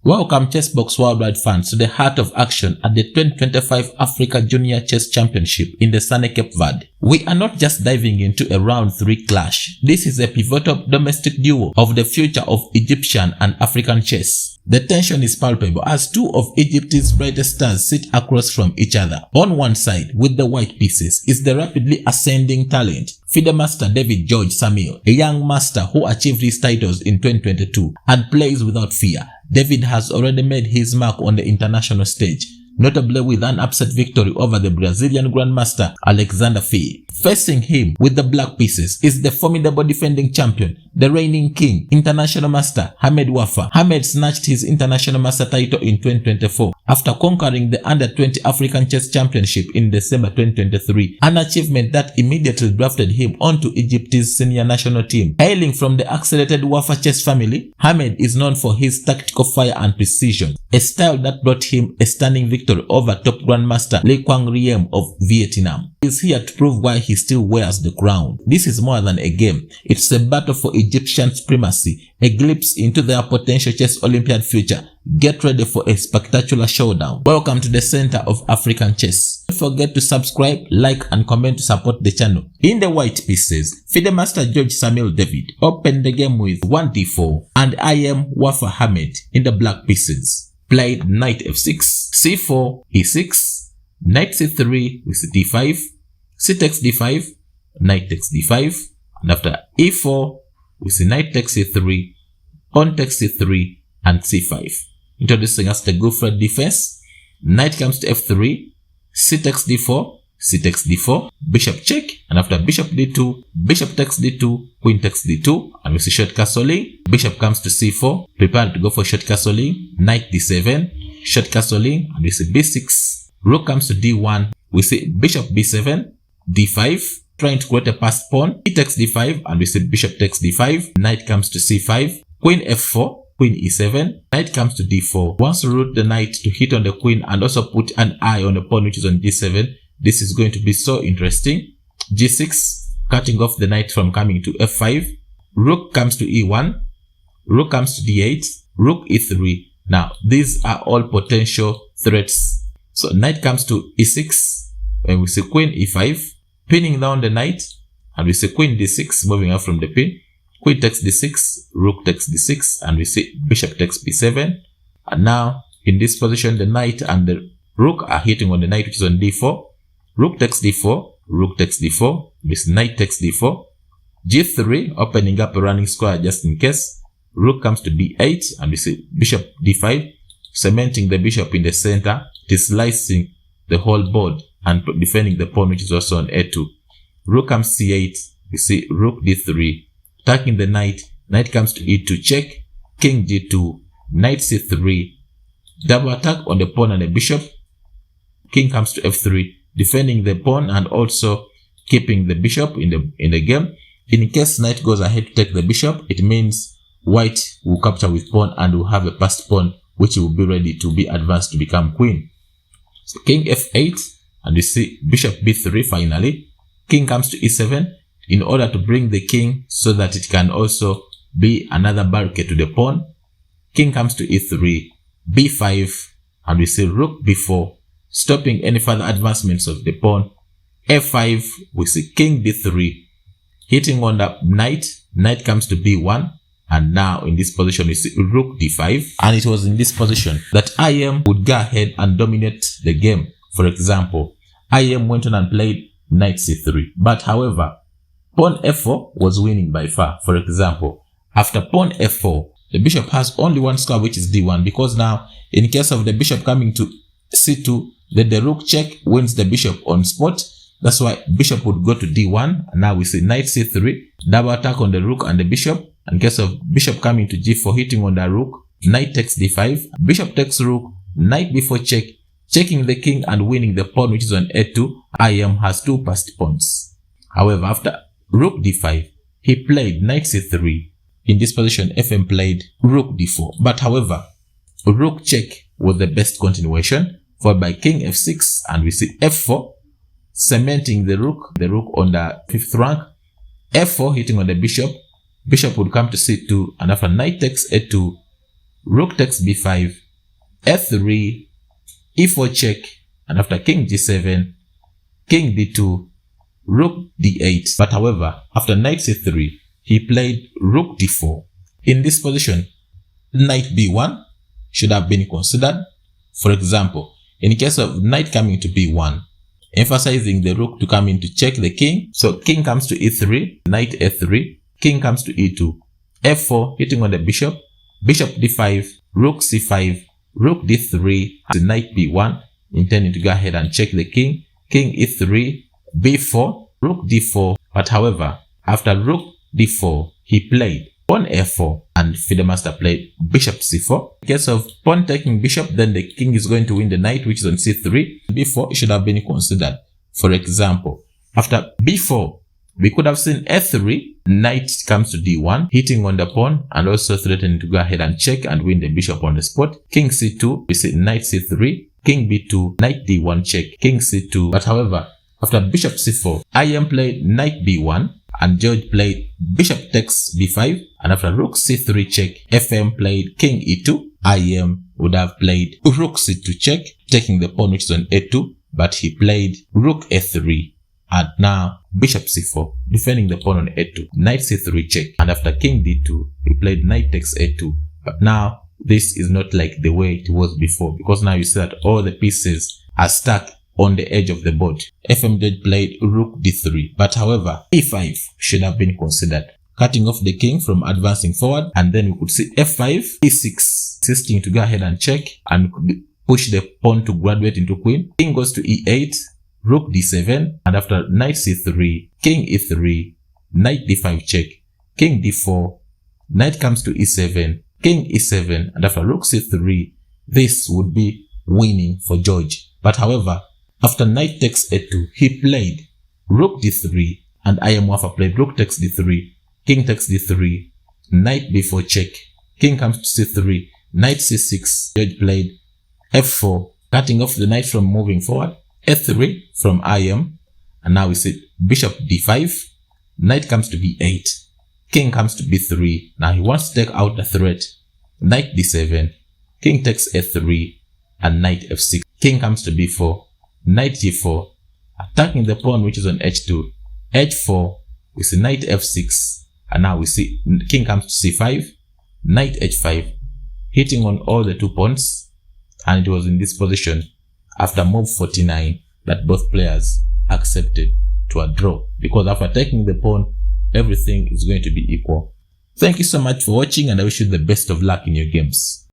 Welcome Chessbox Worldwide fans to the heart of action at the 2025 Africa Junior Chess Championship in the sunny Cape Verde. We are not just diving into a round 3 clash. This is a pivotal domestic duo of the future of Egyptian and African chess. The tension is palpable as two of Egypt's brightest stars sit across from each other. On one side, with the white pieces, is the rapidly ascending talent FIDE master David George Samir, a young master who achieved his titles in 2022 and plays without fear. David has already made his mark on the international stage, notably with an upset victory over the Brazilian Grandmaster Alexander Fee. Facing him with the black pieces is the formidable defending champion, the reigning king, international master Hamed Wafa. Hamed snatched his international master title in 2024 after conquering the Under-20 African Chess Championship in December 2023, an achievement that immediately drafted him onto Egypt's senior national team. Hailing from the accelerated Wafa chess family, Hamed is known for his tactical fire and precision, a style that brought him a stunning victory over top grandmaster Le Quang Riem of Vietnam. He is here to prove why he still wears the crown. This is more than a game. It's a battle for Egyptian supremacy, a glimpse into their potential chess Olympiad future. Get ready for a spectacular showdown. Welcome to the center of African chess. Don't forget to subscribe, like and comment to support the channel. In the white pieces, FIDE master George Samir David opened the game with 1d4 and IM Wafa Hamed in the black pieces. Played knight f6, c4, e6, knight c3 with d5, c takes d5, knight takes d5, and after e4 with knight takes c3, pawn takes c3, and c5. Introducing us the Gufred defense, knight comes to f3, c takes d4, c takes d4, bishop check, and after bishop d2, bishop takes d2, queen takes d2, and we see short castling. Bishop comes to c4, prepare to go for short castling, knight d7, short castling, and we see b6, rook comes to d1, we see bishop b7, d5, trying to create a passed pawn, e takes d5, and we see bishop takes d5, knight comes to c5, queen f4, queen e7, knight comes to d4. Once we route the knight to hit on the queen and also put an eye on the pawn which is on g7, this is going to be so interesting. g6, cutting off the knight from coming to f5, rook comes to e1, rook comes to d8, rook e3. Now, these are all potential threats. So, knight comes to e6, and we see queen e5, pinning down the knight, and we see queen d6, moving out from the pin. Queen takes d6, rook takes d6, and we see bishop takes b7. And now, in this position, the knight and the rook are hitting on the knight which is on d4. Rook takes d4, rook takes d4, this knight takes d4. g3, opening up a running square just in case. Rook comes to d8, and we see bishop d5, cementing the bishop in the center. It is slicing the whole board and defending the pawn which is also on a2. Rook comes c8, we see rook d3, attacking the knight. Knight comes to e2 check, king g2, knight c3, double attack on the pawn and the bishop. King comes to f3, defending the pawn and also keeping the bishop in the game. In case knight goes ahead to take the bishop, it means white will capture with pawn and will have a passed pawn which will be ready to be advanced to become queen. So king f8, and we see bishop b3 finally. King comes to e7 in order to bring the king so that it can also be another barricade to the pawn. King comes to e3, b5, and we see rook b4, stopping any further advancements of the pawn. f5, we see king d3, hitting on the knight. Knight comes to b1, and now in this position we see rook d5. And it was in this position that IM would go ahead and dominate the game. For example, IM went on and played knight c3, but however, pawn f4 was winning by far. For example, after pawn f4, the bishop has only one square which is d1, because now in case of the bishop coming to c2, then the rook check wins the bishop on spot. That's why bishop would go to d1. And now we see knight c3, double attack on the rook and the bishop. In case of bishop coming to g4, hitting on the rook, knight takes d5, bishop takes rook, knight b4 check, checking the king and winning the pawn which is on a2. IM has two passed pawns. However, after rook d5, he played knight c3. In this position, FM played rook d4. But however, rook check was the best continuation, followed by king f6, and we see f4, cementing the rook on the 5th rank. f4 hitting on the bishop. Bishop would come to c2, and after knight takes a2, rook takes b5, f3, e4 check, and after king g7, king d2, rook d8. But however, after knight c3, he played rook d4. In this position, knight b1 should have been considered. For example, in case of knight coming to b1, emphasizing the rook to come in to check the king. So king comes to e3, knight a3, king comes to e2, f4 hitting on the bishop, bishop d5, rook c5, rook d3, the knight b1, intending to go ahead and check the king, king e3, b4, rook d4. But however, after rook d4, he played pawn f4 and FideMaster played bishop c4. In case of pawn taking bishop, then the king is going to win the knight, which is on c3. b4 should have been considered. For example, after b4, we could have seen f3, knight comes to d1, hitting on the pawn and also threatening to go ahead and check and win the bishop on the spot. King c2, we see knight c3, king b2, knight d1 check, king c2. But however, after bishop c4, IM played knight b1 and George played bishop takes b5, and after rook c3 check, FM played king e2. IM would have played rook c2 check, taking the pawn which is on a2, but he played rook a3, and now bishop c4, defending the pawn on a2, knight c3 check, and after king d2, he played knight takes a2. But now this is not like the way it was before, because now you see that all the pieces are stuck on the edge of the board. FM George played rook d3, but however, e5 should have been considered, cutting off the king from advancing forward, and then we could see f5, e6, insisting to go ahead and check and push the pawn to graduate into queen. King goes to e8, rook d7, and after knight c3, king e3, knight d5 check, king d4, knight comes to e7, king e7, and after rook c3, this would be winning for George. But however, after knight takes a2, he played rook d3, and IM Wafa played rook takes d3, king takes d3, knight b4 check, king comes to c3, knight c6. George played f4, cutting off the knight from moving forward, a3 from IM, and now we see bishop d5, knight comes to b8, king comes to b3. Now he wants to take out the threat, knight d7, king takes a3, and knight f6, king comes to b4, knight g4, attacking the pawn which is on h2, h4, we see knight f6, and now we see king comes to c5, knight h5, hitting on all the 2 pawns, and it was in this position after move 49 that both players accepted to a draw, because after taking the pawn, everything is going to be equal. Thank you so much for watching, and I wish you the best of luck in your games.